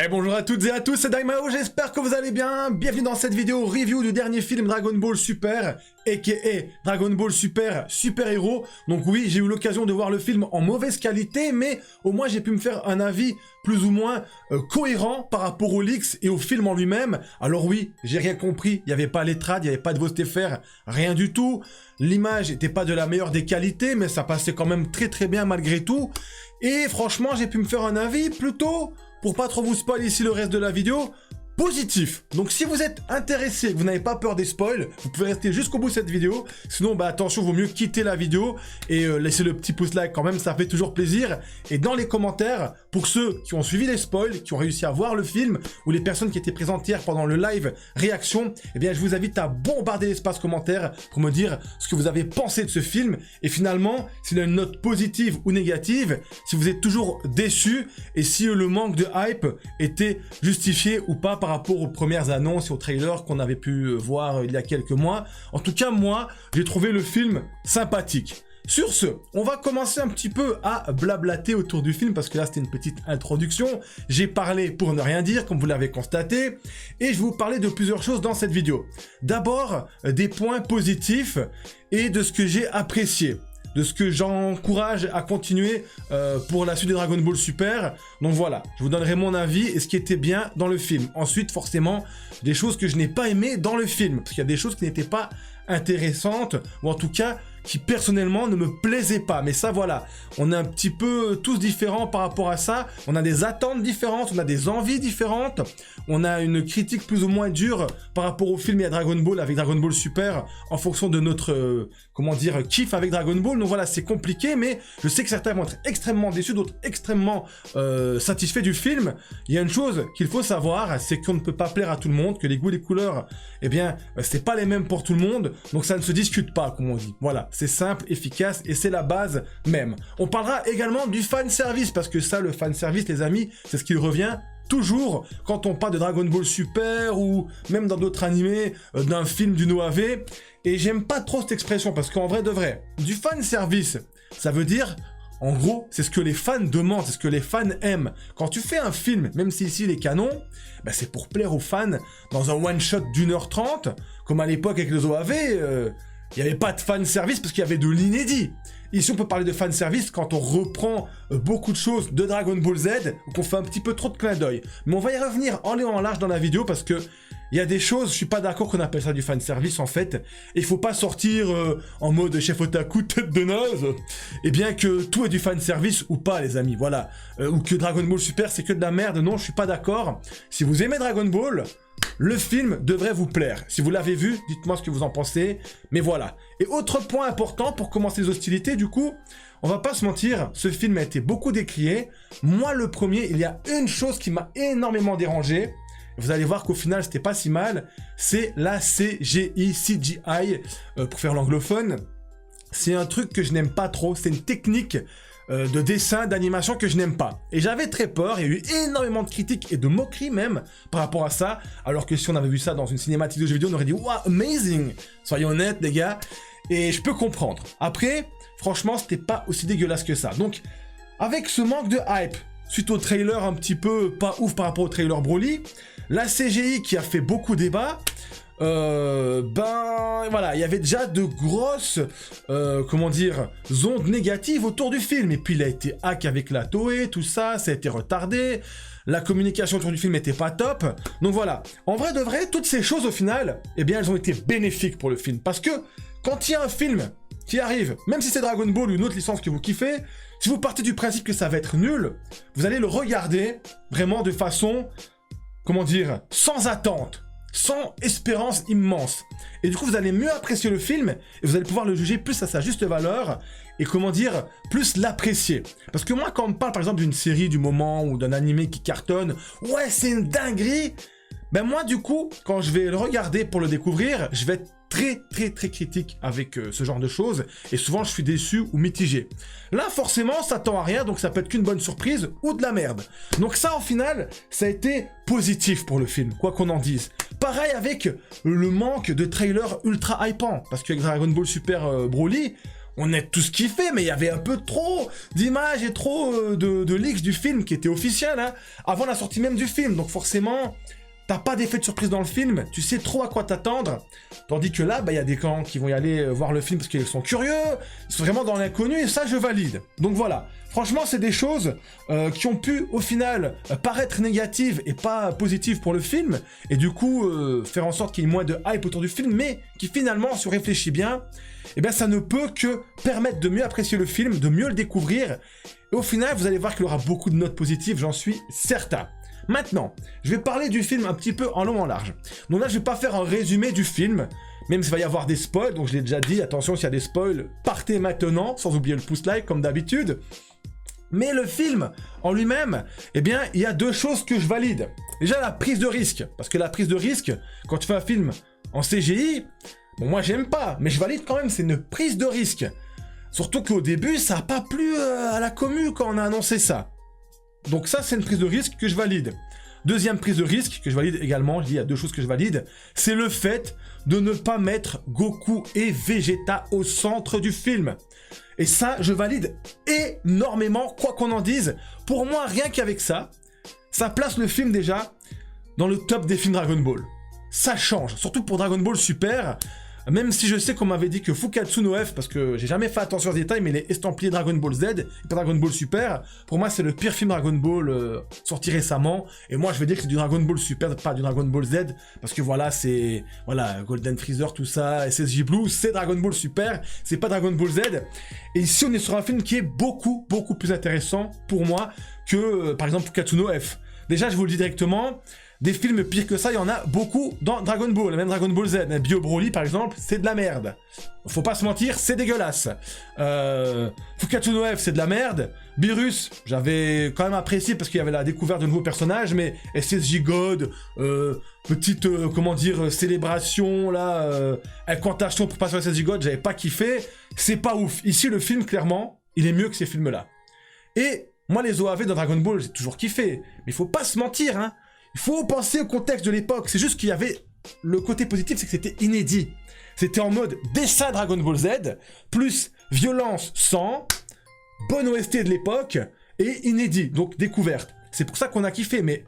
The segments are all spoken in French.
Bonjour à toutes et à tous, c'est Daimao, j'espère que vous allez bien. Bienvenue dans cette vidéo review du dernier film Dragon Ball Super, aka Dragon Ball Super Super Hero. Donc oui, j'ai eu l'occasion de voir le film en mauvaise qualité, mais au moins j'ai pu me faire un avis plus ou moins cohérent par rapport aux leaks et au film en lui-même. Alors oui, j'ai rien compris, il n'y avait pas les trades, il n'y avait pas de VosTFR, rien du tout. L'image n'était pas de la meilleure des qualités, mais ça passait quand même très bien malgré tout. Et franchement, j'ai pu me faire un avis plutôt, pour pas trop vous spoiler ici le reste de la vidéo, positif. Donc si vous êtes intéressé, que vous n'avez pas peur des spoils, vous pouvez rester jusqu'au bout de cette vidéo. Sinon, attention, vaut mieux quitter la vidéo et laisser le petit pouce like quand même, ça fait toujours plaisir. Et dans les commentaires, pour ceux qui ont suivi les spoils, qui ont réussi à voir le film, ou les personnes qui étaient présentes hier pendant le live réaction, eh bien je vous invite à bombarder l'espace commentaire pour me dire ce que vous avez pensé de ce film. Et finalement, s'il a une note positive ou négative, si vous êtes toujours déçu et si le manque de hype était justifié ou pas par rapport aux premières annonces et aux trailers qu'on avait pu voir il y a quelques mois. En tout cas, moi, j'ai trouvé le film sympathique. Sur ce, on va commencer un petit peu à blablater autour du film, parce que là, c'était une petite introduction. J'ai parlé pour ne rien dire, comme vous l'avez constaté, et je vais vous parler de plusieurs choses dans cette vidéo. D'abord, des points positifs et de ce que j'ai apprécié, de ce que j'encourage à continuer pour la suite de Dragon Ball Super. Donc voilà, je vous donnerai mon avis et ce qui était bien dans le film. Ensuite, forcément, des choses que je n'ai pas aimées dans le film, parce qu'il y a des choses qui n'étaient pas intéressantes, ou en tout cas, qui personnellement ne me plaisaient pas. Mais ça, voilà, on est un petit peu tous différents par rapport à ça. On a des attentes différentes, on a des envies différentes, on a une critique plus ou moins dure par rapport au film et à Dragon Ball avec Dragon Ball Super, en fonction de notre, comment dire, kiff avec Dragon Ball. Donc voilà, c'est compliqué, mais je sais que certains vont être extrêmement déçus, d'autres extrêmement satisfaits du film. Il y a une chose qu'il faut savoir, c'est qu'on ne peut pas plaire à tout le monde, que les goûts et les couleurs, eh bien, c'est pas les mêmes pour tout le monde, donc ça ne se discute pas, comme on dit. Voilà, c'est simple, efficace, et c'est la base même. On parlera également du fan service, parce que ça, le fan service, les amis, c'est ce qui revient toujours quand on parle de Dragon Ball Super, ou même dans d'autres animés, d'un film, d'une OAV, et j'aime pas trop cette expression, parce qu'en vrai de vrai, du fan service, ça veut dire... En gros, c'est ce que les fans demandent, c'est ce que les fans aiment. Quand tu fais un film, même si ici il est canon, c'est pour plaire aux fans dans un one-shot d'1h30, comme à l'époque avec les OAV, il n'y avait pas de fan service parce qu'il y avait de l'inédit. Ici, on peut parler de fan service quand on reprend beaucoup de choses de Dragon Ball Z, ou qu'on fait un petit peu trop de clin d'œil. Mais on va y revenir en long et en large dans la vidéo, parce que il y a des choses, je suis pas d'accord qu'on appelle ça du fan service en fait. Et il faut pas sortir en mode chef otaku tête de naze. Et bien que tout est du fan service ou pas, les amis, voilà. Ou que Dragon Ball Super c'est que de la merde, non, je suis pas d'accord. Si vous aimez Dragon Ball, le film devrait vous plaire. Si vous l'avez vu, dites-moi ce que vous en pensez. Mais voilà. Et autre point important pour commencer les hostilités, du coup, on va pas se mentir, ce film a été beaucoup décrié. Moi, le premier, il y a une chose qui m'a énormément dérangé. Vous allez voir qu'au final, c'était pas si mal. C'est la CGI, pour faire l'anglophone. C'est un truc que je n'aime pas trop. C'est une technique de dessin, d'animation que je n'aime pas. Et j'avais très peur. Il y a eu énormément de critiques et de moqueries même par rapport à ça. Alors que si on avait vu ça dans une cinématique de jeux vidéo, on aurait dit « Wow, amazing !» Soyons honnêtes, les gars. Et je peux comprendre. Après, franchement, c'était pas aussi dégueulasse que ça. Donc, avec ce manque de hype, suite au trailer un petit peu pas ouf par rapport au trailer Broly, la CGI qui a fait beaucoup débat, voilà, il y avait déjà de grosses, comment dire, ondes négatives autour du film. Et puis il a été hack avec la Toei, tout ça, ça a été retardé, la communication autour du film était pas top. Donc voilà, en vrai de vrai, toutes ces choses au final, eh bien elles ont été bénéfiques pour le film. Parce que quand il y a un film qui arrive, même si c'est Dragon Ball ou une autre licence que vous kiffez, si vous partez du principe que ça va être nul, vous allez le regarder vraiment de façon, comment dire, sans attente, sans espérance immense. Et du coup, vous allez mieux apprécier le film, et vous allez pouvoir le juger plus à sa juste valeur, et comment dire, plus l'apprécier. Parce que moi, quand on me parle par exemple d'une série du moment, ou d'un animé qui cartonne, ouais, c'est une dinguerie, moi du coup, quand je vais le regarder pour le découvrir, je vais être très critique avec ce genre de choses, et souvent je suis déçu ou mitigé. Là forcément ça tend à rien, donc ça peut être qu'une bonne surprise ou de la merde. Donc ça au final, ça a été positif pour le film, quoi qu'on en dise. Pareil avec le manque de trailers ultra hypants, parce qu'avec Dragon Ball Super Broly, on a tous kiffé, mais il y avait un peu trop d'images et trop de leaks du film qui étaient officiels, hein, avant la sortie même du film. Donc forcément, t'as pas d'effet de surprise dans le film, tu sais trop à quoi t'attendre. Tandis que là, il y a des gens qui vont y aller voir le film parce qu'ils sont curieux, ils sont vraiment dans l'inconnu, et ça, je valide. Donc voilà, franchement, c'est des choses qui ont pu, au final, paraître négatives et pas positives pour le film, et du coup, faire en sorte qu'il y ait moins de hype autour du film, mais qui finalement, si on réfléchit bien, eh bien, ça ne peut que permettre de mieux apprécier le film, de mieux le découvrir, et au final, vous allez voir qu'il aura beaucoup de notes positives, j'en suis certain. Maintenant, je vais parler du film un petit peu en long en large. Donc là, je vais pas faire un résumé du film, même s'il va y avoir des spoils, donc je l'ai déjà dit, attention s'il y a des spoils, partez maintenant, sans oublier le pouce like comme d'habitude. Mais le film en lui-même, eh bien, il y a deux choses que je valide. Déjà, la prise de risque, parce que la prise de risque, quand tu fais un film en CGI, bon, moi j'aime pas, mais je valide quand même, c'est une prise de risque. Surtout qu'au début, ça n'a pas plu à la commu quand on a annoncé ça. Donc ça, c'est une prise de risque que je valide. Deuxième prise de risque que je valide également, je dis il y a deux choses que je valide, c'est le fait de ne pas mettre Goku et Vegeta au centre du film. Et ça, je valide énormément, quoi qu'on en dise. Pour moi, rien qu'avec ça, ça place le film déjà dans le top des films Dragon Ball. Ça change, surtout pour Dragon Ball Super. Même si je sais qu'on m'avait dit que Fukatsu no F, parce que j'ai jamais fait attention aux détails, mais les estampillés Dragon Ball Z et pas Dragon Ball Super, pour moi c'est le pire film Dragon Ball sorti récemment. Et moi je vais dire que c'est du Dragon Ball Super, pas du Dragon Ball Z, parce que voilà, c'est voilà Golden Freezer, tout ça, SSJ Blue, c'est Dragon Ball Super, c'est pas Dragon Ball Z. Et ici on est sur un film qui est beaucoup plus intéressant pour moi que par exemple Fukatsu no F. Déjà je vous le dis directement, des films pires que ça, il y en a beaucoup dans Dragon Ball, même Dragon Ball Z. Bio Broly, par exemple, c'est de la merde. Faut pas se mentir, c'est dégueulasse. Fukatsu no F, c'est de la merde. Beerus, j'avais quand même apprécié parce qu'il y avait la découverte de nouveaux personnages, mais SSJ God, petite, comment dire, célébration, là, incantation pour passer sur SSJ God, j'avais pas kiffé. C'est pas ouf. Ici, le film, clairement, il est mieux que ces films-là. Et moi, les OAV dans Dragon Ball, j'ai toujours kiffé. Mais il faut pas se mentir, hein. Il faut penser au contexte de l'époque. C'est juste qu'il y avait... Le côté positif, c'est que c'était inédit. C'était en mode dessin Dragon Ball Z, plus violence, sang, bonne OST de l'époque, et inédit, donc découverte. C'est pour ça qu'on a kiffé, mais...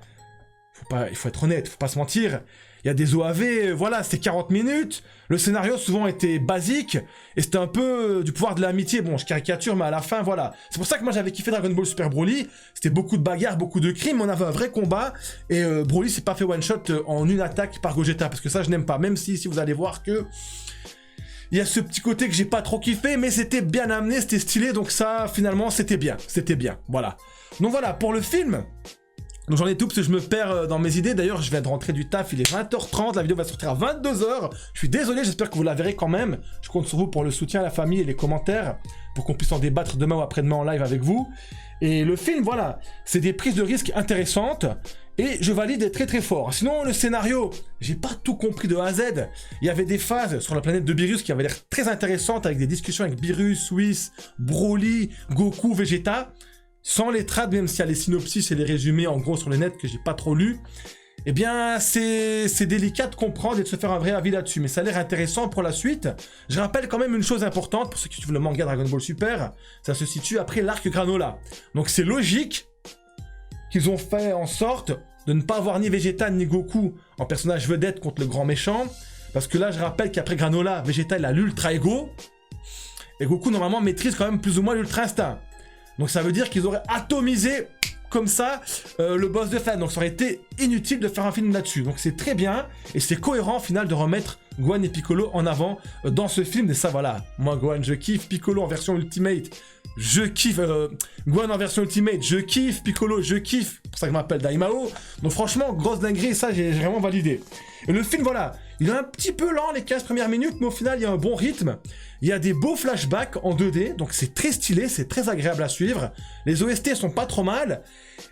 il faut être honnête, faut pas se mentir. Il y a des OAV, voilà, c'était 40 minutes. Le scénario souvent était basique. Et c'était un peu du pouvoir de l'amitié. Bon, je caricature, mais à la fin, voilà. C'est pour ça que moi j'avais kiffé Dragon Ball Super Broly. C'était beaucoup de bagarres, beaucoup de crimes. On avait un vrai combat. Et Broly s'est pas fait one shot en une attaque par Gogeta. Parce que ça, je n'aime pas. Même si vous allez voir que... Il y a ce petit côté que j'ai pas trop kiffé. Mais c'était bien amené, c'était stylé. Donc ça, finalement, c'était bien. C'était bien. Voilà. Donc voilà, pour le film... Donc j'en ai tout parce que je me perds dans mes idées. D'ailleurs, je viens de rentrer du taf, il est 20h30, la vidéo va sortir à 22h. Je suis désolé, j'espère que vous la verrez quand même. Je compte sur vous pour le soutien à la famille et les commentaires, pour qu'on puisse en débattre demain ou après-demain en live avec vous. Et le film, voilà, c'est des prises de risques intéressantes, et je valide très fort. Sinon, le scénario, j'ai pas tout compris de A à Z. Il y avait des phases sur la planète de Beerus qui avaient l'air très intéressantes, avec des discussions avec Beerus, Whis, Broly, Goku, Vegeta. Sans les trades, même s'il y a les synopsis et les résumés en gros sur le net que j'ai pas trop lu, eh bien c'est délicat de comprendre et de se faire un vrai avis là-dessus, mais ça a l'air intéressant pour la suite. Je rappelle quand même une chose importante, pour ceux qui suivent le manga Dragon Ball Super, ça se situe après l'arc Granola. Donc c'est logique qu'ils ont fait en sorte de ne pas avoir ni Vegeta ni Goku en personnage vedette contre le grand méchant, parce que là je rappelle qu'après Granola, Vegeta il a l'Ultra Ego, et Goku normalement maîtrise quand même plus ou moins l'Ultra Instinct. Donc ça veut dire qu'ils auraient atomisé comme ça le boss de fin. Donc ça aurait été inutile de faire un film là-dessus. Donc c'est très bien et c'est cohérent au final de remettre Gohan et Piccolo en avant dans ce film. Et ça voilà, moi Gohan je kiffe, Piccolo en version Ultimate, je kiffe, Gohan en version Ultimate, je kiffe, Piccolo je kiffe. C'est pour ça que je m'appelle Daimao. Donc franchement, grosse dinguerie, ça j'ai vraiment validé. Et le film voilà, il est un petit peu lent les 15 premières minutes, mais au final il y a un bon rythme. Il y a des beaux flashbacks en 2D, donc c'est très stylé, c'est très agréable à suivre. Les OST sont pas trop mal.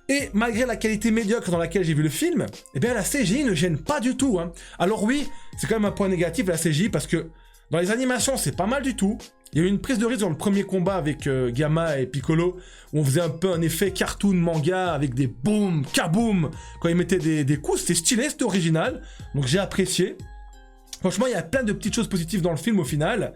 Et malgré la qualité médiocre dans laquelle j'ai vu le film, eh bien la CGI ne gêne pas du tout. Hein. Alors oui, c'est quand même un point négatif la CGI, parce que dans les animations c'est pas mal du tout. Il y a eu une prise de risque dans le premier combat avec Gamma et Piccolo, où on faisait un peu un effet cartoon manga avec des boum, kaboum, quand ils mettaient des coups, c'était stylé, c'était original, donc j'ai apprécié. Franchement, il y a plein de petites choses positives dans le film au final.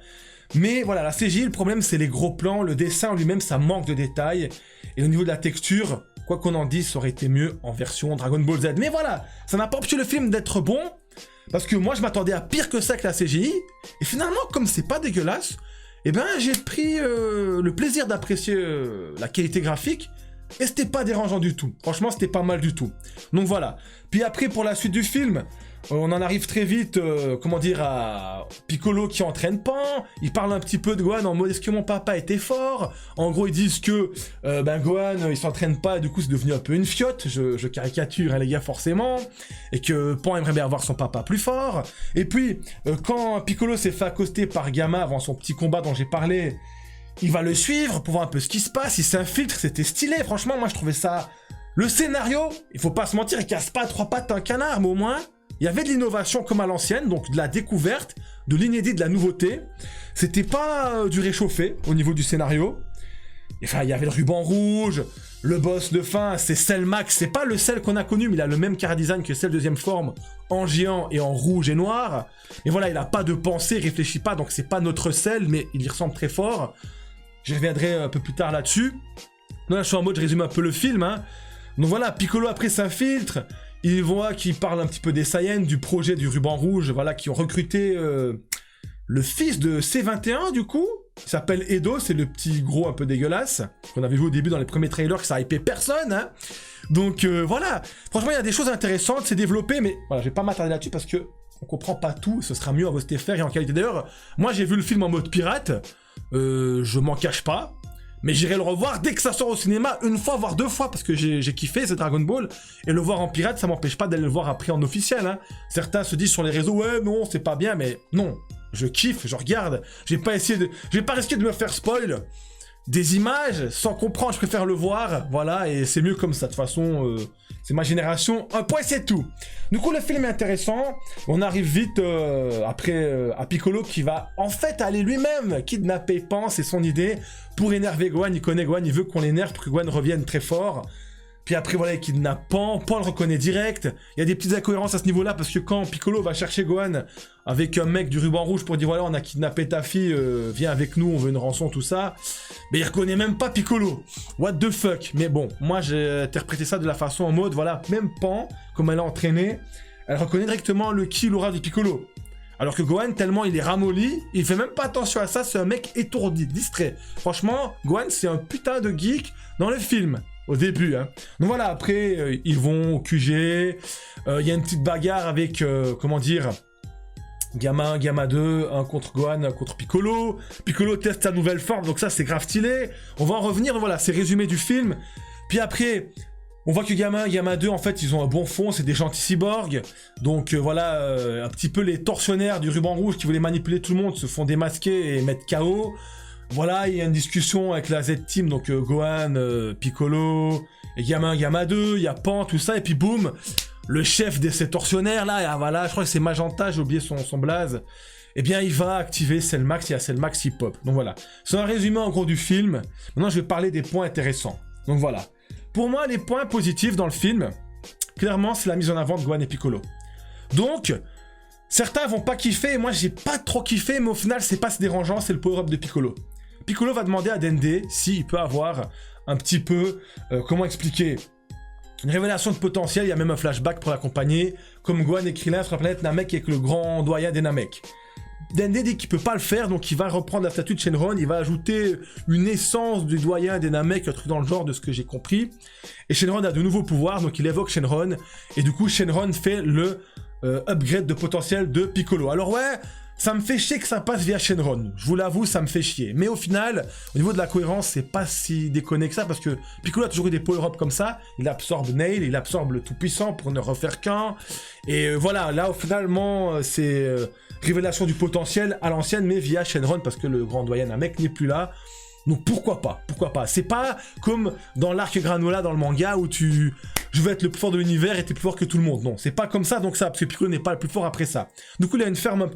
Mais voilà, la CGI, le problème, c'est les gros plans, le dessin en lui-même, ça manque de détails. Et au niveau de la texture, quoi qu'on en dise, ça aurait été mieux en version Dragon Ball Z. Mais voilà, ça n'a pas empêché le film d'être bon, parce que moi, je m'attendais à pire que ça avec la CGI. Et finalement, comme c'est pas dégueulasse, eh ben, j'ai pris le plaisir d'apprécier la qualité graphique. Et c'était pas dérangeant du tout. Franchement, c'était pas mal du tout. Donc voilà. Puis après, pour la suite du film, on en arrive très vite, comment dire, à Piccolo qui entraîne Pan. Il parle un petit peu de Gohan en mode est-ce que mon papa était fort. En gros, ils disent que Gohan, il s'entraîne pas, et du coup, c'est devenu un peu une fiotte. Je caricature, hein, les gars, forcément. Et que Pan aimerait bien avoir son papa plus fort. Et puis, quand Piccolo s'est fait accoster par Gamma avant son petit combat dont j'ai parlé, il va le suivre pour voir un peu ce qui se passe. Il s'infiltre, c'était stylé. Franchement, moi, je trouvais ça... Le scénario, il faut pas se mentir, il casse pas à trois pattes un canard, mais au moins... Il y avait de l'innovation comme à l'ancienne, donc de la découverte, de l'inédit, de la nouveauté. C'était pas du réchauffé au niveau du scénario. Enfin, il y avait le ruban rouge, le boss de fin, c'est Cell Max. C'est pas le Cell qu'on a connu, mais il a le même chara design que Cell deuxième forme, en géant et en rouge et noir. Et voilà, il a pas de pensée, il réfléchit pas, donc c'est pas notre Cell, mais il y ressemble très fort. Je reviendrai un peu plus tard là-dessus. Là, je suis en mode, je résume un peu le film. Hein. Donc voilà, Piccolo après s'infiltre. Il voit qu'il parle un petit peu des Saiyans, du projet du ruban rouge, voilà, qui ont recruté le fils de C21 du coup. Il s'appelle Edo, c'est le petit gros un peu dégueulasse, qu'on avait vu au début dans les premiers trailers, que ça hypait personne. Hein. Donc voilà, franchement il y a des choses intéressantes, c'est développé, mais voilà, je vais pas m'attarder là-dessus parce que on comprend pas tout, ce sera mieux en VOST-FR et en qualité. D'ailleurs, moi j'ai vu le film en mode pirate, je m'en cache pas. Mais j'irai le revoir dès que ça sort au cinéma, une fois, voire deux fois, parce que j'ai kiffé ce Dragon Ball. Et le voir en pirate, ça m'empêche pas d'aller le voir après en officiel. Hein. Certains se disent sur les réseaux, ouais, non, c'est pas bien, mais non. Je kiffe, je regarde. Je vais pas risquer de me faire spoil des images sans comprendre, je préfère le voir. Voilà, et c'est mieux comme ça. De toute façon, c'est ma génération. Un point, c'est tout. Du coup, le film est intéressant. On arrive vite après à Piccolo qui va en fait aller lui-même kidnapper Pan, c'est son idée, pour énerver Gohan. Il connaît Gohan, il veut qu'on l'énerve pour que Gohan revienne très fort. Puis après, voilà, il kidnappe Pan. Pan le reconnaît direct. Il y a des petites incohérences à ce niveau-là parce que quand Piccolo va chercher Gohan avec un mec du ruban rouge pour dire voilà, on a kidnappé ta fille, viens avec nous, on veut une rançon, tout ça. Mais il reconnaît même pas Piccolo. What the fuck. Mais bon, moi j'ai interprété ça de la façon en mode voilà, même Pan, comme elle a entraîné, elle reconnaît directement le ki, l'aura du Piccolo. Alors que Gohan, tellement il est ramolli, il fait même pas attention à ça, c'est un mec étourdi, distrait. Franchement, Gohan, c'est un putain de geek dans le film. Au début, hein. Donc voilà, après, ils vont au QG, il y a une petite bagarre avec, comment dire, Gamma 1, Gamma 2, un contre Gohan, un contre Piccolo. Piccolo teste sa nouvelle forme, donc ça, c'est grave stylé. On va en revenir, voilà, c'est résumé du film. Puis après, on voit que Gamma 1, Gamma 2, en fait, ils ont un bon fond, c'est des gentils cyborgs. Donc voilà, un petit peu les tortionnaires du ruban rouge qui voulaient manipuler tout le monde se font démasquer et mettre KO. Voilà, il y a une discussion avec la Z-Team, donc Gohan, Piccolo, et Gamma 1, Gamma 2, il y a Pan, tout ça, et puis boum, le chef de ces tortionnaires là, et voilà, je crois que c'est Magenta, j'ai oublié son blaze, eh bien il va activer Cell Max, il y a Cell Max qui pop. Donc voilà, c'est un résumé en gros du film. Maintenant je vais parler des points intéressants. Donc voilà, pour moi les points positifs dans le film, clairement c'est la mise en avant de Gohan et Piccolo. Donc... certains vont pas kiffer, et moi j'ai pas trop kiffé, mais au final c'est pas si dérangeant, c'est le power-up de Piccolo. Piccolo va demander à Dende s'il peut avoir un petit peu, comment expliquer, une révélation de potentiel, il y a même un flashback pour l'accompagner, comme Gohan et Krillin sur la planète Namek avec le grand doyen des Namek. Dende dit qu'il peut pas le faire, donc il va reprendre la statue de Shenron, il va ajouter une essence du doyen des Namek, un truc dans le genre de ce que j'ai compris, et Shenron a de nouveaux pouvoirs, donc il évoque Shenron, et du coup Shenron fait le... upgrade de potentiel de Piccolo. Alors ouais, ça me fait chier que ça passe via Shenron. Je vous l'avoue, ça me fait chier. Mais au final, au niveau de la cohérence, c'est pas si déconné que ça, parce que Piccolo a toujours eu des power-ups comme ça. Il absorbe Nail, il absorbe le Tout-Puissant pour ne refaire qu'un. Et voilà, là, finalement, c'est révélation du potentiel à l'ancienne, mais via Shenron, parce que le grand doyen Namek n'est plus là. Donc pourquoi pas. C'est pas comme dans l'arc Granola dans le manga où je veux être le plus fort de l'univers et t'es plus fort que tout le monde. Non, c'est pas comme ça, donc ça, parce que Piccolo n'est pas le plus fort après ça. Du coup, il a une forme,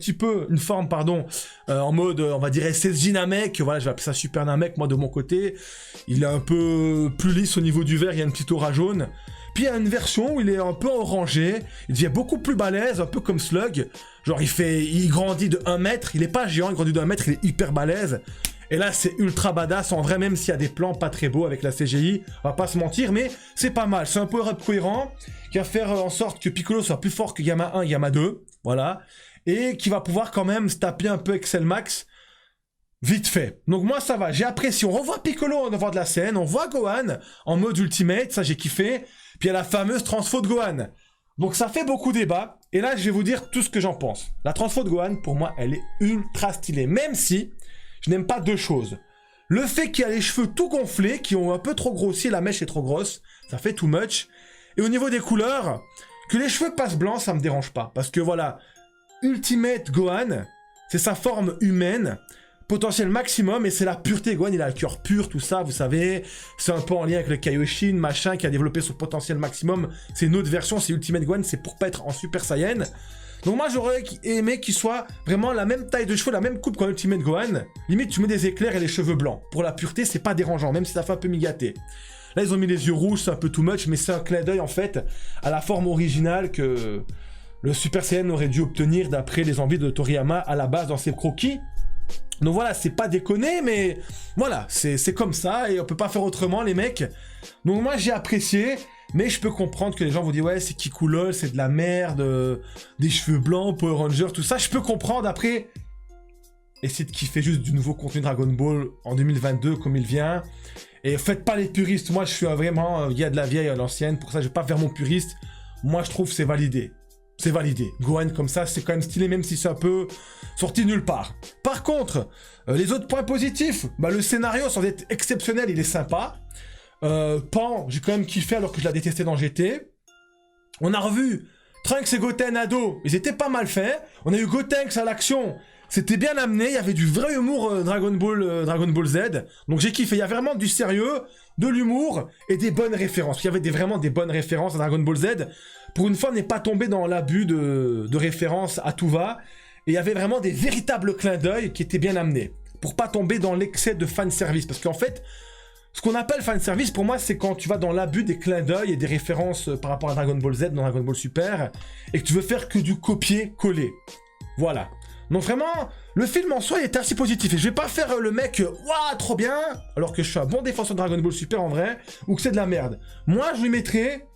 en mode, on va dire SSJ Namek, voilà, je vais appeler ça Super Namek, moi de mon côté. Il est un peu plus lisse au niveau du vert, il y a une petite aura jaune. puis il y a une version où il est un peu orangé, il devient beaucoup plus balèze, un peu comme Slug. Genre il grandit de 1 mètre, il est pas géant, il grandit de 1 mètre, il est hyper balèze. Et là c'est ultra badass, en vrai même s'il y a des plans pas très beaux avec la CGI, on va pas se mentir, mais c'est pas mal. C'est un power-up cohérent, qui va faire en sorte que Piccolo soit plus fort que Gamma 1 et Gamma 2, voilà. Et qui va pouvoir quand même se taper un peu Excel Max, vite fait. Donc moi ça va, j'ai apprécié. On revoit Piccolo en devant de la scène, on voit Gohan en mode ultimate, ça j'ai kiffé. Puis il y a la fameuse transfo de Gohan. Donc ça fait beaucoup débat. Et là je vais vous dire tout ce que j'en pense. La transfo de Gohan, pour moi, elle est ultra stylée. Même si je n'aime pas 2 choses. Le fait qu'il y a les cheveux tout gonflés, qui ont un peu trop grossi, la mèche est trop grosse, ça fait too much. Et au niveau des couleurs, que les cheveux passent blancs, ça me dérange pas. Parce que voilà, Ultimate Gohan, c'est sa forme humaine, potentiel maximum, et c'est la pureté. Gohan, il a le cœur pur, tout ça, vous savez. C'est un peu en lien avec le Kaioshin, machin, qui a développé son potentiel maximum. C'est une autre version, c'est Ultimate Gohan, c'est pour pas être en Super Saiyan. Donc moi, j'aurais aimé qu'il soit vraiment la même taille de cheveux, la même coupe qu'en Ultimate Gohan. Limite, tu mets des éclairs et les cheveux blancs. Pour la pureté, c'est pas dérangeant, même si ça fait un peu migaté. Là, ils ont mis les yeux rouges, c'est un peu too much, mais c'est un clin d'œil, en fait, à la forme originale que le Super Saiyan aurait dû obtenir d'après les envies de Toriyama à la base dans ses croquis. Donc voilà, c'est pas déconné, mais voilà, c'est comme ça, et on peut pas faire autrement, les mecs. Donc moi, j'ai apprécié, mais je peux comprendre que les gens vous disent, ouais, c'est Kikoulol, c'est de la merde, des cheveux blancs, Power Rangers, tout ça. Je peux comprendre, après, essayez de kiffer juste du nouveau contenu Dragon Ball en 2022, comme il vient. Et faites pas les puristes, moi je suis vraiment gars de la vieille à l'ancienne, pour ça je vais pas faire mon puriste. Moi je trouve c'est validé. C'est validé. Gohan comme ça, c'est quand même stylé, même si c'est un peu sorti nulle part. Par contre, les autres points positifs, bah, le scénario, sans être exceptionnel, il est sympa. Pan, j'ai quand même kiffé alors que je l'ai détesté dans GT. On a revu Trunks et Goten ado, ils étaient pas mal faits. On a eu Gotenks à l'action, c'était bien amené, il y avait du vrai humour Dragon Ball Z. Donc j'ai kiffé, il y avait vraiment du sérieux, de l'humour et des bonnes références. Il y avait vraiment des bonnes références à Dragon Ball Z. Pour une fois, on n'est pas tombé dans l'abus de références à tout va. Et il y avait vraiment des véritables clins d'œil qui étaient bien amenés. Pour pas tomber dans l'excès de fanservice. Parce qu'en fait, ce qu'on appelle fanservice, pour moi, c'est quand tu vas dans l'abus des clins d'œil et des références par rapport à Dragon Ball Z, dans Dragon Ball Super, et que tu veux faire que du copier-coller. Voilà. Donc vraiment, le film en soi, il était assez positif. Et je vais pas faire le mec, waouh, trop bien, alors que je suis un bon défenseur de Dragon Ball Super en vrai, ou que c'est de la merde. Moi, je lui mettrais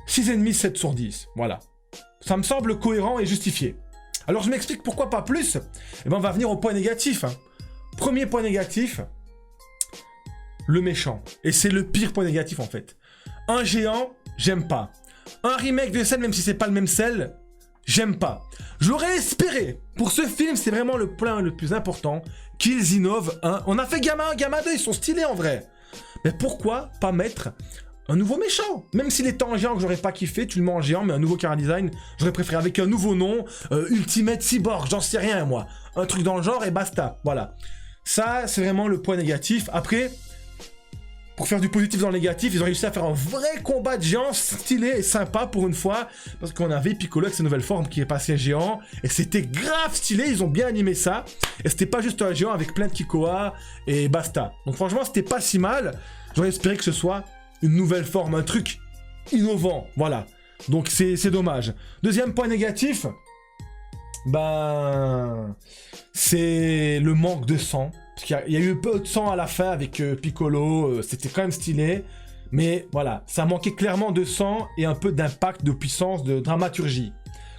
6,5, 7 sur 10. Voilà. Ça me semble cohérent et justifié. Alors je m'explique pourquoi pas plus. Et ben on va venir au point négatif. Premier point négatif, le méchant. Et c'est le pire point négatif en fait. Un géant, j'aime pas. Un remake de Cell, même si c'est pas le même Cell, j'aime pas. J'aurais espéré, pour ce film, c'est vraiment le point le plus important, qu'ils innovent. On a fait Gamma 1, Gamma 2, ils sont stylés en vrai. Mais pourquoi pas mettre un nouveau méchant? Même s'il était en géant que j'aurais pas kiffé, tu le mets en géant, mais un nouveau chara design, j'aurais préféré avec un nouveau nom, Ultimate Cyborg, j'en sais rien moi. Un truc dans le genre et basta, voilà. Ça, c'est vraiment le point négatif. Après, pour faire du positif dans le négatif, ils ont réussi à faire un vrai combat de géants stylé et sympa pour une fois, parce qu'on avait Piccolo avec sa nouvelle forme qui est passé géant, et c'était grave stylé, ils ont bien animé ça, et c'était pas juste un géant avec plein de Kikoa, et basta. Donc franchement, c'était pas si mal, j'aurais espéré que ce soit une nouvelle forme, un truc innovant, voilà. Donc c'est dommage. Deuxième point négatif, ben, c'est le manque de sang. Parce qu'il y a eu peu de sang à la fin avec Piccolo, c'était quand même stylé. Mais voilà, ça manquait clairement de sang et un peu d'impact, de puissance, de dramaturgie.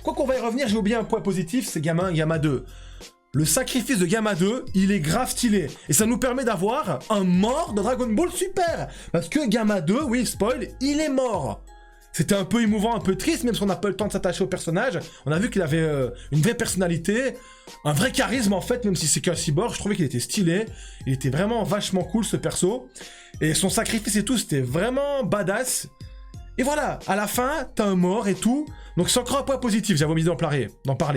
Quoi qu'on va y revenir, j'ai oublié un point positif, c'est Gamma 1, Gamma 2. Le sacrifice de Gamma 2, il est grave stylé. Et ça nous permet d'avoir un mort de Dragon Ball Super. Parce que Gamma 2, oui, spoil, il est mort. C'était un peu émouvant, un peu triste, même si on n'a pas le temps de s'attacher au personnage. On a vu qu'il avait une vraie personnalité, un vrai charisme en fait, même si c'est qu'un cyborg. Je trouvais qu'il était stylé. Il était vraiment vachement cool ce perso. Et son sacrifice et tout, c'était vraiment badass. Et voilà, à la fin, t'as un mort et tout. Donc c'est encore un point positif, j'avais envie d'en parler,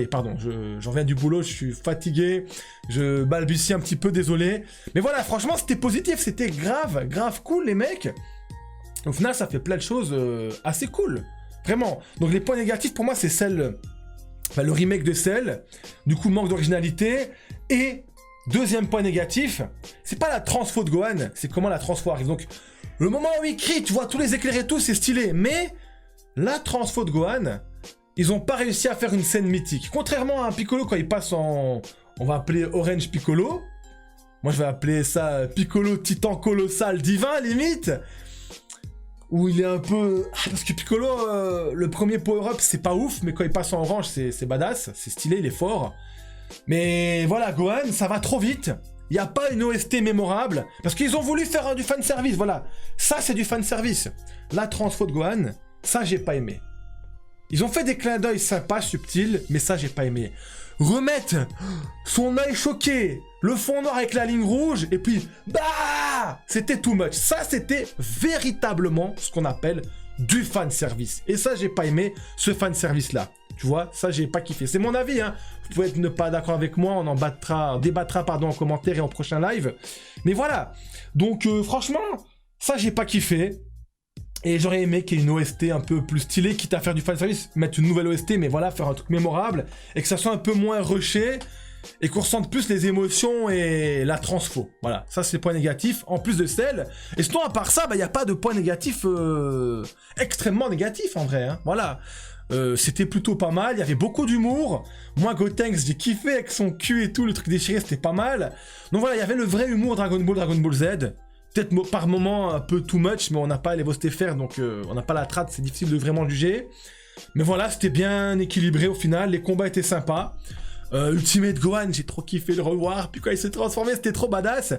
pardon. J'en viens du boulot, je suis fatigué, je balbutie un petit peu, désolé. Mais voilà, franchement, c'était positif, c'était grave cool, les mecs. Au final, ça fait plein de choses assez cool, vraiment. Donc les points négatifs, pour moi, c'est celle... Enfin, le remake de Cell, du coup, manque d'originalité, et... Deuxième point négatif, c'est pas la transfo de Gohan, c'est comment la transfo arrive. Donc, Le moment où il crie, tu vois tous les éclairs et tout, c'est stylé. Mais la transfo de Gohan, ils ont pas réussi à faire une scène mythique. Contrairement à un Piccolo quand il passe en... On va appeler Orange Piccolo. Moi, je vais appeler ça Piccolo Titan Colossal Divin, limite. Où il est un peu... Parce que Piccolo, le premier power-up, c'est pas ouf. Mais quand il passe en orange, c'est badass. C'est stylé, il est fort. Mais voilà, Gohan, ça va trop vite. Il n'y a pas une OST mémorable. Parce qu'ils ont voulu faire du fanservice, voilà. Ça, c'est du fanservice. La transfo de Gohan, ça, j'ai pas aimé. Ils ont fait des clins d'œil sympas, subtils, mais ça, j'ai pas aimé. Remettre son œil choqué, le fond noir avec la ligne rouge, et puis, bah, c'était too much. Ça, c'était véritablement ce qu'on appelle du fanservice. Et ça, j'ai pas aimé ce fanservice-là. Tu vois, ça, j'ai pas kiffé. C'est mon avis, hein. Vous pouvez être ne pas d'accord avec moi, on débattra en commentaire et en prochain live. Mais voilà. Donc, franchement, ça, j'ai pas kiffé. Et j'aurais aimé qu'il y ait une OST un peu plus stylée, quitte à faire du fanservice, mettre une nouvelle OST, mais voilà, faire un truc mémorable, et que ça soit un peu moins rushé, et qu'on ressente plus les émotions et la transfo. Voilà, ça c'est le point négatif, en plus de celle. Et sinon, à part ça, il n'y a pas de point négatif extrêmement négatif, en vrai. Hein. Voilà. C'était plutôt pas mal, il y avait beaucoup d'humour. Moi, Gotenks, j'ai kiffé avec son cul et tout, le truc déchiré, c'était pas mal. Donc voilà, il y avait le vrai humour Dragon Ball Z. Peut-être par moment un peu too much, mais on n'a pas les VOSTFR, donc on n'a pas la trad, c'est difficile de vraiment juger. Mais voilà, c'était bien équilibré au final, les combats étaient sympas. Ultimate Gohan, j'ai trop kiffé le revoir, puis quand il s'est transformé, c'était trop badass.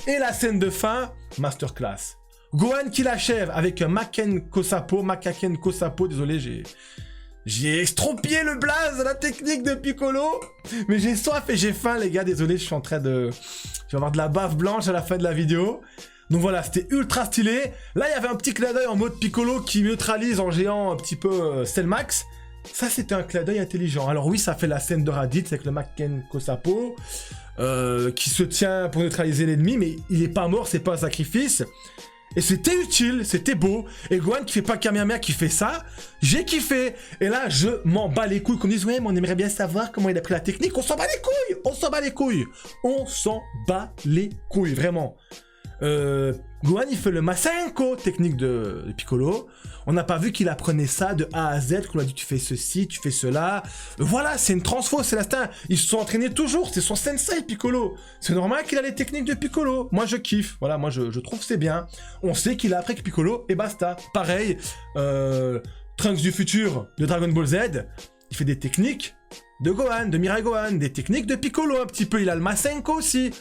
Et la scène de fin, masterclass. Gohan qui l'achève avec un Makaken Kosapo, désolé, j'ai estropié le blaze de la technique de Piccolo, mais j'ai soif et j'ai faim, les gars, désolé, je suis en train de... Je vais avoir de la bave blanche à la fin de la vidéo. Donc voilà, c'était ultra stylé. Là, il y avait un petit clin d'œil en mode Piccolo qui neutralise en géant un petit peu Cellmax. Ça, c'était un clin d'œil intelligent. Alors oui, ça fait la scène de Raditz avec le Makaken Kosapo qui se tient pour neutraliser l'ennemi, mais il est pas mort, c'est pas un sacrifice. Et c'était utile, c'était beau. Et Gohan qui fait pas Kamehameha, qui fait ça, j'ai kiffé. Et là, je m'en bats les couilles. Qu'on dise, ouais, mais on aimerait bien savoir comment il a pris la technique. On s'en bat les couilles. On s'en bat les couilles. On s'en bat les couilles, vraiment. Gohan, il fait le Masenko, technique de Piccolo. On n'a pas vu qu'il apprenait ça de A à Z, qu'on lui a dit tu fais ceci, tu fais cela. Voilà, c'est une transfo, c'est l'instinct. Ils se sont entraînés toujours, c'est son sensei Piccolo. C'est normal qu'il a les techniques de Piccolo. Moi, je kiffe. Voilà, moi, je trouve que c'est bien. On sait qu'il a appris que Piccolo et basta. Pareil, Trunks du futur de Dragon Ball Z, il fait des techniques de Gohan, de Mirai Gohan, des techniques de Piccolo un petit peu. Il a le Masenko aussi.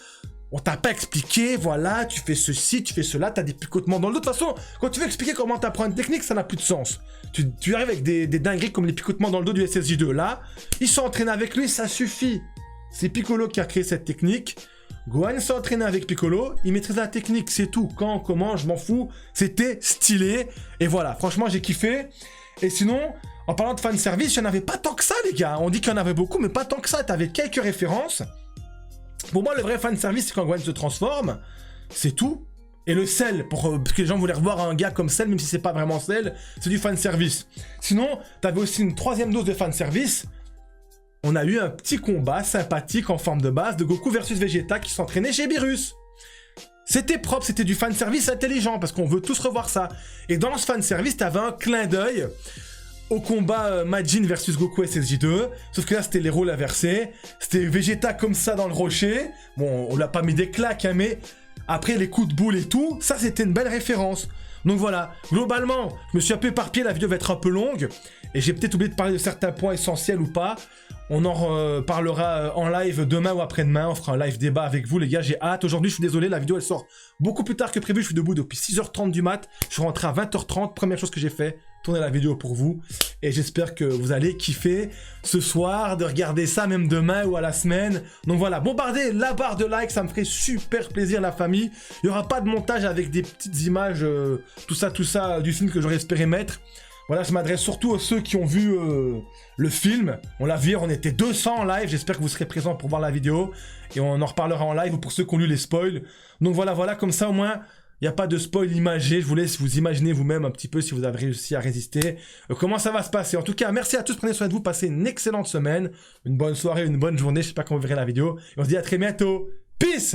On t'a pas expliqué, voilà, tu fais ceci, tu fais cela, t'as des picotements dans le dos. De toute façon, quand tu veux expliquer comment t'apprends une technique, ça n'a plus de sens. Tu arrives avec des dingueries comme les picotements dans le dos du SSJ2. Là, ils sont entraînés avec lui, ça suffit. C'est Piccolo qui a créé cette technique. Gohan s'est entraîné avec Piccolo, il maîtrise la technique, c'est tout. Quand, comment, je m'en fous. C'était stylé. Et voilà, franchement, j'ai kiffé. Et sinon, en parlant de fanservice, il n'y en avait pas tant que ça, les gars. On dit qu'il y en avait beaucoup, mais pas tant que ça. T'avais quelques références. Pour moi, le vrai fanservice, c'est quand Gohan se transforme, c'est tout. Et le Cell, parce que les gens voulaient revoir un gars comme Cell, même si c'est pas vraiment Cell, c'est du fanservice. Sinon, t'avais aussi une troisième dose de fanservice. On a eu un petit combat sympathique en forme de base de Goku versus Vegeta qui s'entraînait chez Beerus. C'était propre, c'était du fanservice intelligent, parce qu'on veut tous revoir ça. Et dans ce fanservice, t'avais un clin d'œil au combat Majin versus Goku SSJ2, sauf que là c'était les rôles inversés, c'était Vegeta comme ça dans le rocher, bon on l'a pas mis des claques hein, mais après les coups de boule et tout, ça c'était une belle référence. Donc voilà, globalement, je me suis un peu éparpillé, la vidéo va être un peu longue, et j'ai peut-être oublié de parler de certains points essentiels ou pas. On en parlera en live demain ou après-demain, on fera un live débat avec vous les gars, j'ai hâte. Aujourd'hui je suis désolé, la vidéo elle sort beaucoup plus tard que prévu, je suis debout depuis 6h30 du mat, je suis rentré à 20h30, première chose que j'ai fait, tourner la vidéo pour vous, et j'espère que vous allez kiffer ce soir, de regarder ça même demain ou à la semaine. Donc voilà, bombardez la barre de like, ça me ferait super plaisir la famille. Il n'y aura pas de montage avec des petites images, tout ça du film que j'aurais espéré mettre. Voilà, je m'adresse surtout à ceux qui ont vu le film. On l'a vu, on était 200 en live. J'espère que vous serez présents pour voir la vidéo. Et on en reparlera en live pour ceux qui ont lu les spoils. Donc voilà, comme ça au moins, il n'y a pas de spoil imagé. Je vous laisse vous imaginer vous-même un petit peu si vous avez réussi à résister. Comment ça va se passer. En tout cas, merci à tous. Prenez soin de vous. Passez une excellente semaine. Une bonne soirée, une bonne journée. Je sais pas quand vous verrez la vidéo. Et on se dit à très bientôt. Peace!